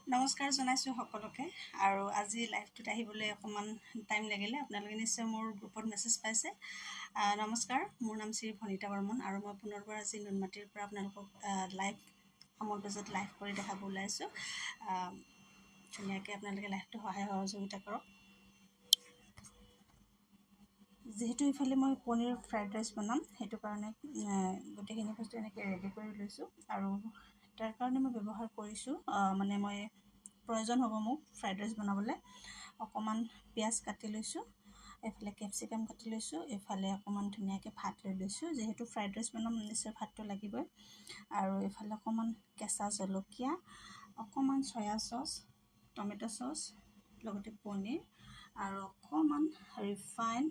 নমস্কাৰ জনাইছোঁ সকলোকে আৰু আজি লাইভটোত আহিবলৈ অকণমান টাইম লাগিলে আপোনালোকে নিশ্চয় মোৰ গ্ৰুপত মেছেজ পাইছে। নমস্কাৰ, মোৰ নাম শ্ৰী ভনিতা বৰ্মন আৰু মই পুনৰবাৰ আজি নুনমাটিৰ পৰা আপোনালোকক লাইভ আমোল বজাত লাইভ কৰি দেখাব ওলাইছোঁ। ধুনীয়াকৈ আপোনালোকে লাইভটো সহায় সহযোগিতা কৰক। যিহেতু ইফালে মই পনীৰ ফ্ৰাইড ৰাইচ বনাম, সেইটো কাৰণে গোটেইখিনি বস্তু এনেকৈ ৰেডি কৰি লৈছোঁ আৰু তাৰ কাৰণে মই ব্যৱহাৰ কৰিছোঁ মই প্ৰয়োজন হ'ব মোক ফ্ৰাইড ৰাইচ বনাবলৈ অকণমান পিঁয়াজ কাটি লৈছোঁ, এইফালে কেপচিকাম কাটি লৈছোঁ, এইফালে অকণমান ধুনীয়াকৈ ভাত লৈ লৈছোঁ। যিহেতু ফ্ৰাইড ৰাইচ বনাম নিশ্চয় ভাতটো লাগিবই। আৰু এইফালে অকণমান কেঁচা জলকীয়া, অকণমান চয়া চচ, টমেট' চচ, লগতে পনীৰ আৰু অকণমান ৰিফাইন,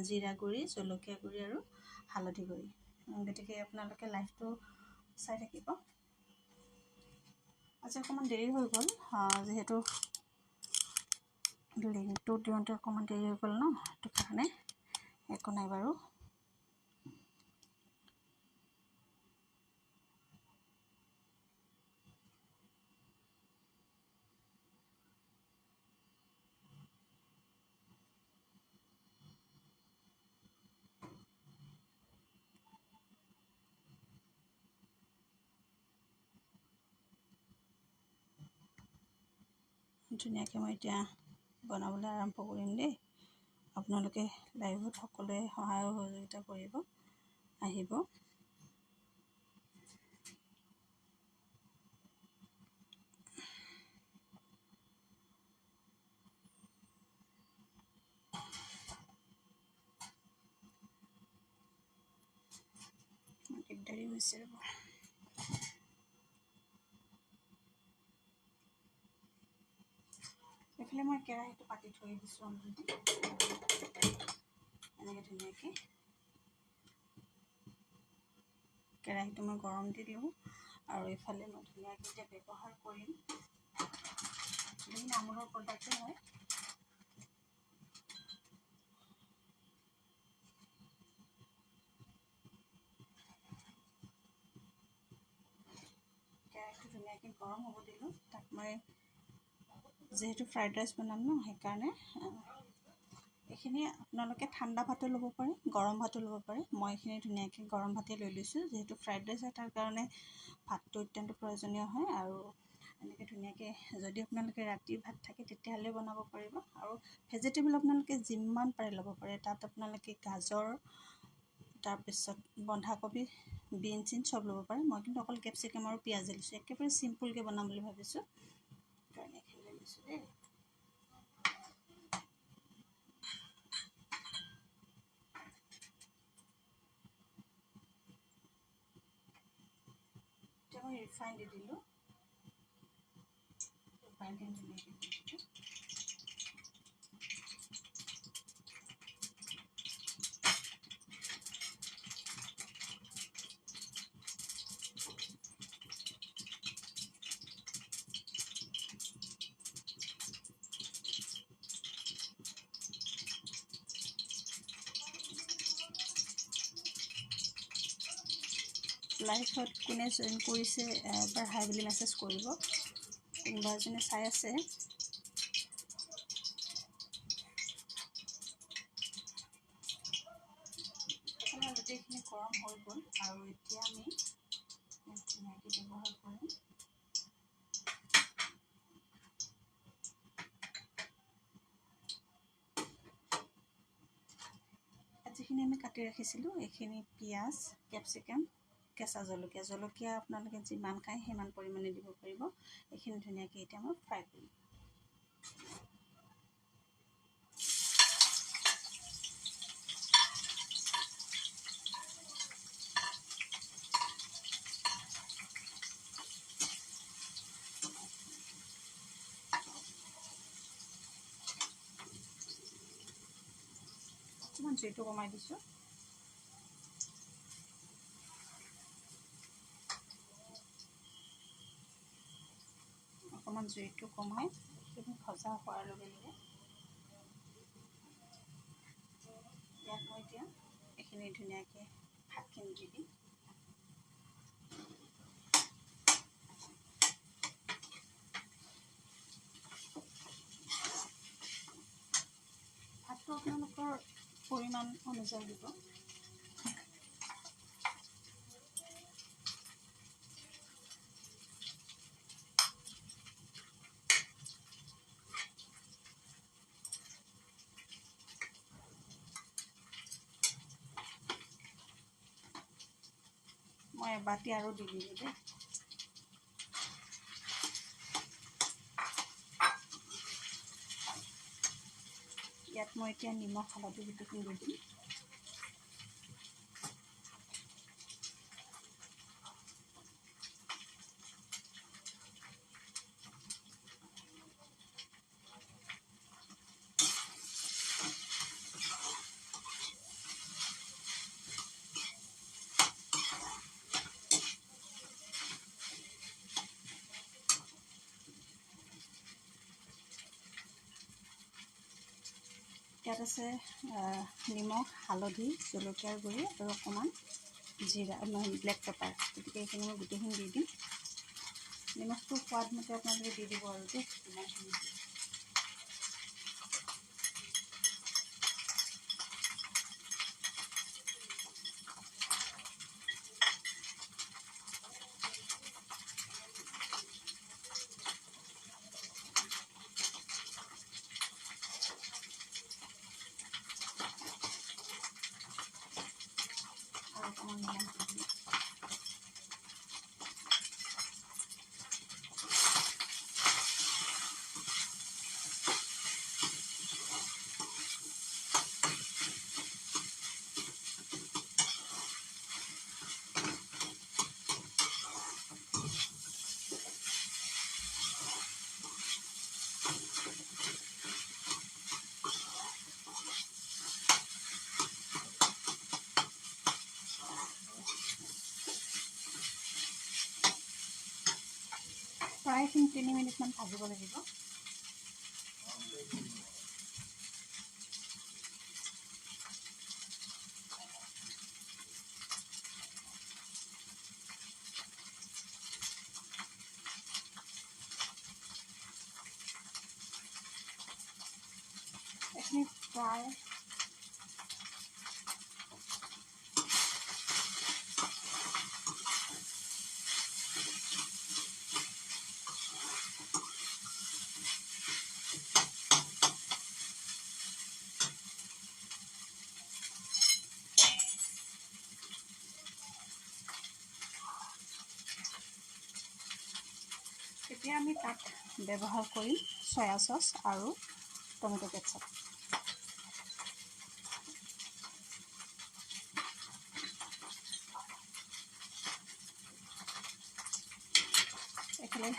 জিৰা গুড়ি, জলকীয়া গুড়ি আৰু হালধি গুড়ি। গতিকে আপোনালোকে লাইভটো চাই থাকিব। আজি অকণমান দেৰি হৈ গ'ল, যিহেতু লিংকটো দিওঁতে অকণমান দেৰি হৈ গ'ল ন, সেইটো কাৰণে একো নাই বাৰু। ধুনীয়াকৈ মই এতিয়া বনাবলৈ আৰম্ভ কৰিম দেই। আপোনালোকে লাইভত সকলোৱে সহায় সহযোগিতা কৰিব, আহিব। দিগদাৰী হৈছে ৰ'ব। এইফালে মই কেৰাহীটো পাতি থৈ দিছোঁ অলৰেডি। এনেকৈ ধুনীয়াকৈ কেৰাহীটো মই গৰম দি দিওঁ আৰু এইফালে মই ধুনীয়াকৈ এতিয়া ব্যৱহাৰ কৰিম আমুলৰ প্ৰডাক্টে হয়। কেৰাহীটো ধুনীয়াকৈ গৰম হ'ব দিলোঁ। তাত মই যিহেতু ফ্ৰাইড ৰাইচ বনাম ন, সেইকাৰণে এইখিনি আপোনালোকে ঠাণ্ডা ভাতো ল'ব পাৰে, গৰম ভাতো ল'ব পাৰে। মই এইখিনি ধুনীয়াকৈ গৰম ভাতেই লৈ লৈছোঁ, যিহেতু ফ্ৰাইড ৰাইচ হয় তাৰ কাৰণে ভাতটো অত্যন্ত প্ৰয়োজনীয় হয়। আৰু এনেকৈ ধুনীয়াকৈ যদি আপোনালোকে ৰাতিৰ ভাত থাকে তেতিয়াহ'লে বনাব পাৰিব। আৰু ভেজিটেবল আপোনালোকে যিমান পাৰে ল'ব পাৰে। তাত আপোনালোকে গাজৰ, তাৰপিছত বন্ধাকবি, বিন চিন চব ল'ব পাৰে। মই কিন্তু অকল কেপচিকাম আৰু পিঁয়াজ লৈছোঁ, একেবাৰে চিম্পুলকৈ বনাম বুলি ভাবিছোঁ, কাৰণে এইখিনি লৈ লৈছোঁ দেই। এতিয়া মই ৰিফাইন দি দিলোঁ। ৰিফাইনখিনি ধুনীয়াকৈ দি দিলোঁ। লাইভত কোনে জইন কৰিছে এবাৰ হাই বুলি মেছেজ কৰিব। কোনোবা এজনে চাই আছে। গোটেইখিনি গৰম হৈ গ'ল আৰু এতিয়া আমি ধুনীয়াকৈ ব্যৱহাৰ কৰিম। যিখিনি আমি কাটি ৰাখিছিলোঁ, এইখিনি পিঁয়াজ, কেপচিকাম, কেঁচা জলকীয়া আপোনালোকে যিমান খায় সিমান পৰিমাণে দিব পাৰিব। এইখিনি ধুনীয়াকৈ এতিয়া মই ফ্ৰাই কৰিম। অকণমান জুইটো কমাই দিছোঁ। অকণমান জুইটো কমাই এইখিনি ভজা হোৱাৰ লগে লগে ইয়াত মই এতিয়া এইখিনি ধুনীয়াকৈ ভাতখিনি দি দিম। পৰিমাণ অনুযায়ী দিব। মই এবাটি আৰু দি দিলোঁ দেই। ইয়াত মই এতিয়া নিমখ হালধি গোটেইখিনি দি দিম। ইয়াত আছে নিমখ, হালধি, জলকীয়াৰ গুড়ি আৰু অকণমান জিৰা ব্লেক পেপাৰ। গতিকে এইখিনি মই গোটেইখিনি দি দিম। নিমখটো সোৱাদ মতে আপোনালোকে দি দিব আৰু দেই যিমানখিনি দিয়ে। আৰু অকণমান নিমখ দি দিম। প্ৰায় 3 মিনিটমান ভাজিব লাগিব। এইখিনি প্ৰায় এতিয়া আমি তাত ব্যৱহাৰ কৰিম চয়া চচ আৰু টমেটো কেটচাপ। এইফালে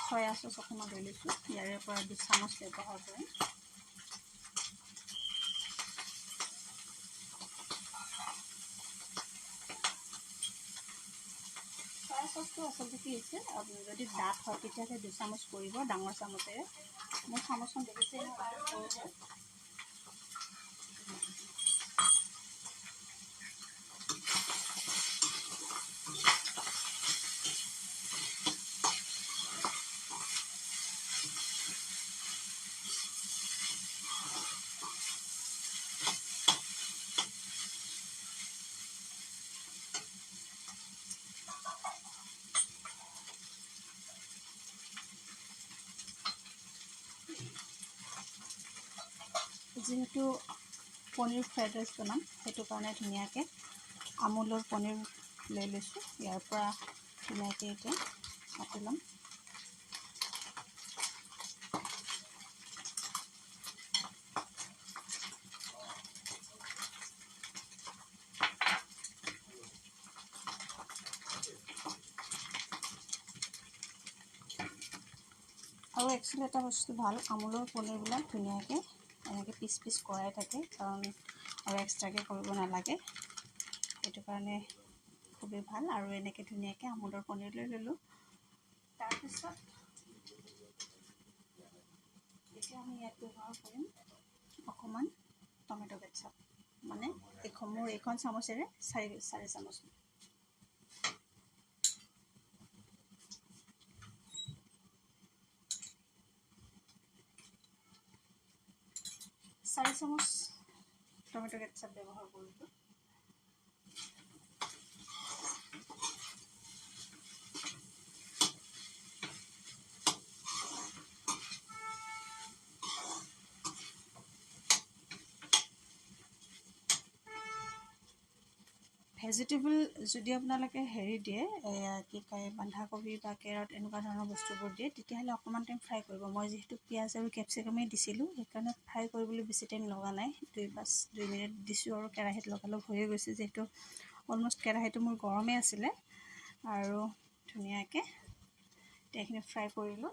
চয়া চচ অকণমান লৈ লৈছোঁ, ইয়াৰে পৰা 2 চামুচ ব্যৱহাৰ কৰিম। চয়া চচটো আচলতে কি হৈছে, যদি ডাঠ হয় তেতিয়াহ'লে 2 চামুচ পৰিব ডাঙৰ চামুচেৰে। মোৰ চামুচখন দেখিছে সৰু হয়। যিহেতু পনীৰ ফ্ৰাইড ৰাইচ বনাম, সেইটো কাৰণে ধুনীয়াকৈ আমুলৰ পনীৰ লৈ লৈছোঁ। ইয়াৰ পৰা ধুনীয়াকৈ এতিয়া কাটি ল'ম। আৰু একচুৱেলি এটা বস্তু ভাল, আমুলৰ পনীৰবিলাক ধুনীয়াকৈ এনেকৈ পিচ পিচ কৰাই থাকে, কাৰণ আৰু এক্সট্ৰাকৈ কৰিব নালাগে। সেইটো কাৰণে খুবেই ভাল। আৰু এনেকৈ ধুনীয়াকৈ আমুলৰ পনীৰ লৈ ল'লোঁ। তাৰপিছত এতিয়া আমি ইয়াত ব্যৱহাৰ কৰিম অকণমান টমেটো কেটচাপ, মানে মোৰ এইখন চামুচেৰে 4 চামুচ। 4 চামুচ টমেটো কেটচাপ ব্যৱহাৰ কৰিছোঁ। ভেজিটেবল যদি আপোনালোকে হেৰি দিয়ে, কি কয় বন্ধাকবি বা কেৰট এনেকুৱা ধৰণৰ বস্তুবোৰ দিয়ে, তেতিয়াহ'লে অকণমান টাইম ফ্ৰাই কৰিব। মই যিহেতু পিঁয়াজ আৰু কেপচিকামেই দিছিলোঁ, সেইকাৰণে ফ্ৰাই কৰিবলৈ বেছি টাইম লগা নাই। 2 মিনিট দিছোঁ আৰু কেৰাহীত লগালগ হৈয়ে গৈছে, যিহেতু অলম'ষ্ট কেৰাহীটো মোৰ গৰমেই আছিলে। আৰু ধুনীয়াকৈ এইখিনি ফ্ৰাই কৰিলোঁ।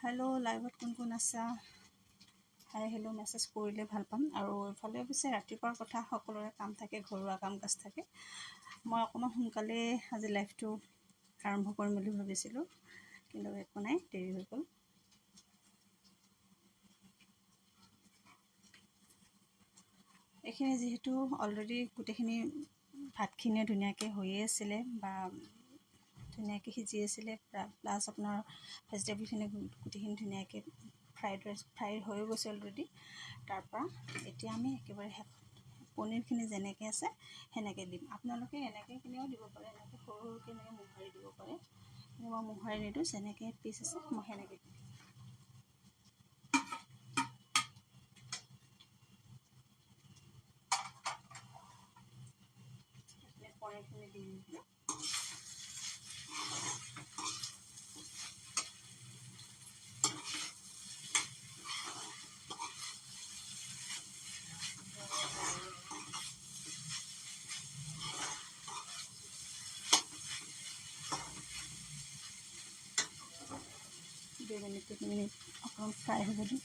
হেল্ল' লাইভত কোন কোন আছা? হাই হেল্ল' মেছেজ কৰিলে ভাল পাম। আৰু এইফালে অৱশ্যে ৰাতিপুৱাৰ কথা, সকলোৰে কাম থাকে, ঘৰুৱা কাম কাজ থাকে। মই অকণমান সোনকালে আজি লাইভটো আৰম্ভ কৰিম বুলি ভাবিছিলোঁ, কিন্তু একো নাই, দেৰি হৈ গ'ল। এইখিনি যিহেতু অলৰেডি গোটেইখিনি ভাতখিনিয়ে ধুনীয়াকৈ হৈয়ে আছিলে বা ধুনীয়াকৈ সিজি আছিলে, প্লাছ আপোনাৰ ভেজিটেবলখিনি গোটেইখিনি ধুনীয়াকৈ ফ্ৰাই হৈ গৈছে অলৰেডি। তাৰপৰা এতিয়া আমি একেবাৰে পনীৰখিনি যেনেকৈ আছে সেনেকৈ দিম। আপোনালোকে এনেকৈখিনিও দিব পাৰে, এনেকৈ সৰু সৰুকৈ এনেকৈ মোহাৰি দিব পাৰে, কিন্তু মই মোহাৰি নিদিওঁ, যেনেকৈ পিচ আছে মই সেনেকৈ দিম। পনীৰখিনি দি দিলোঁ। তিনি মিনিট অকণমান ফ্ৰাই হ'ব দিম।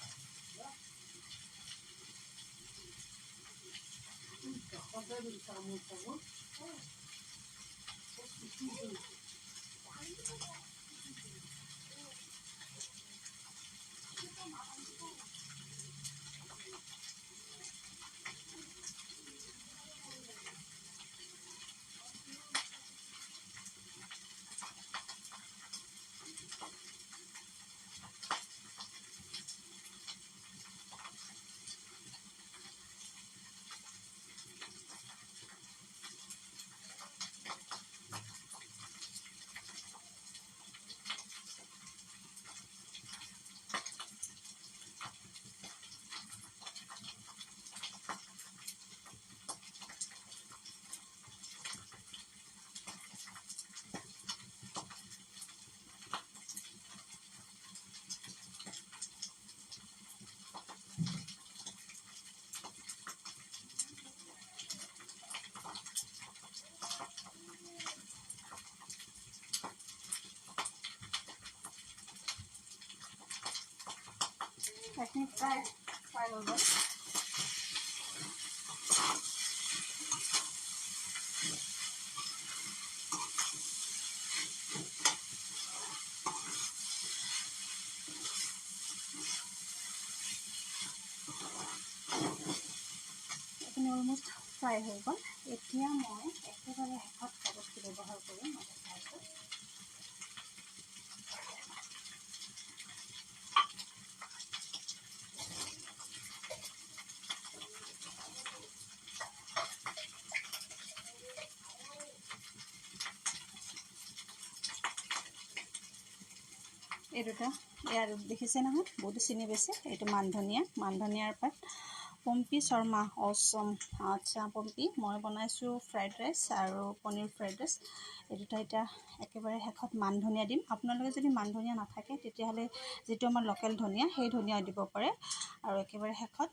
এইখিনি ফ্ৰাই হৈ গ'ল। এইখিনি অলম'ষ্ট ফ্ৰাই হৈ গ'ল। এতিয়া মই একেবাৰে শেষত কাগজটো ব্যৱহাৰ কৰিম। মই দেখাইছোঁ। এই দুটা ইয়াৰ দেখিছে নহয়, বহুতো চিনি পাইছে। এইটো মানধনিয়াৰ পাত। পম্পী শৰ্মা অচম। আচ্ছা পম্পী, মই বনাইছোঁ ফ্ৰাইড ৰাইচ আৰু পনীৰ ফ্ৰাইড ৰাইচ। এই দুটা এতিয়া একেবাৰে শেষত মানধনিয়া দিম। আপোনালোকে যদি মানধনিয়া নাথাকে, তেতিয়াহ'লে যিটো আমাৰ লোকেল ধনিয়া, সেই ধনিয়া দিব পাৰে। আৰু একেবাৰে শেষত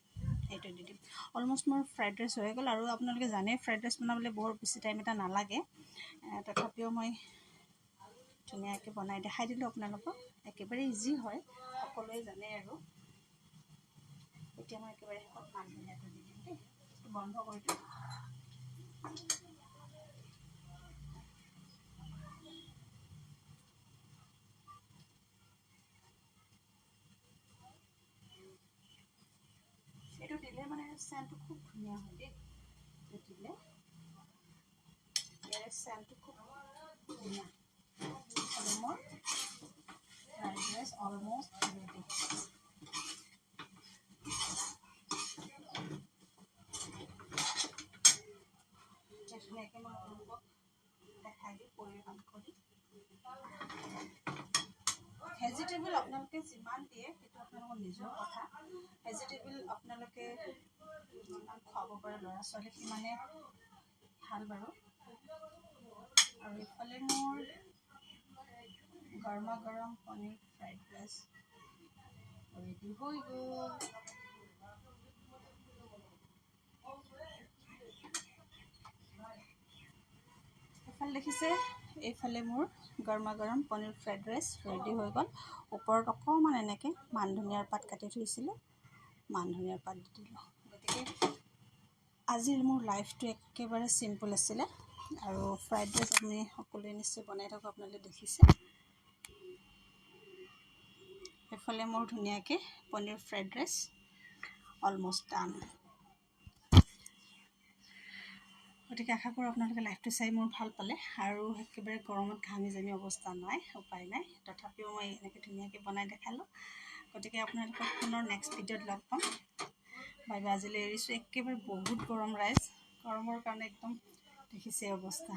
এইটো দি দিম। অলম'ষ্ট মোৰ ফ্ৰাইড ৰাইচ হৈ গ'ল। আৰু আপোনালোকে জানে ফ্ৰাইড ৰাইচ বনাবলৈ বৰ বেছি টাইম এটা নালাগে, তথাপিও মই ধুনীয়াকৈ বনাই দেখাই দিলোঁ আপোনালোকক। একেবাৰে ইজি হয়, সকলোৱে জানে। আৰু এতিয়া মই একেবাৰে শেষত মানধনিয়াটো দি দিম দেই। বন্ধ কৰি দিম। এইটো দিলে মানে চেণ্টটো খুব ধুনীয়া হয় দেই। এইটো দিলে ইয়াৰ চেণ্টটো খুব ধুনীয়া। আৰু মোৰ fried rice almost ready. Vegetable আপোনালোকে যিমান দিয়ে সেইটো আপোনালোকৰ নিজৰ কথা। ভেজিটেবল আপোনালোকে যিমান খুৱাব পাৰে ল'ৰা ছোৱালীক সিমানে ভাল বাৰু। আৰু ইফালে মোৰ গৰমা গৰম পনীৰ ফ্ৰাইড ৰাইচ ৰেডি হৈ গ'ল। এইফালে দেখিছে, এইফালে মোৰ গৰমা গৰম পনীৰ ফ্ৰাইড ৰাইচ ৰেডি হৈ গ'ল। ওপৰত অকণমান এনেকৈ মান ধনিয়াৰ পাত কাটি থৈছিলোঁ, মান ধনিয়াৰ পাত দি দিলোঁ। গতিকে আজিৰ মোৰ লাইফটো একেবাৰে চিম্পুল আছিলে। আৰু ফ্ৰাইড ৰাইচ আপুনি সকলোৱে নিশ্চয় বনাই থকা আপোনালোকে দেখিছে। এইফালে মোৰ ধুনীয়াকৈ পনীৰ ফ্ৰাইড ৰাইচ অলমষ্ট ডান। গতিকে আশা কৰোঁ আপোনালোকে লাইভটো চাই মোৰ ভাল পালে। আৰু একেবাৰে গৰমত ঘামি জামি অৱস্থা নাই, উপায় নাই, তথাপিও মই এনেকৈ ধুনীয়াকৈ বনাই দেখালোঁ। গতিকে আপোনালোকক পুনৰ নেক্সট ভিডিঅ'ত লগ পাম। বাই বাই, আজিলৈ এৰিছোঁ। একেবাৰে বহুত গৰম ৰাইজ, গৰমৰ কাৰণে একদম দেখিছে অৱস্থা।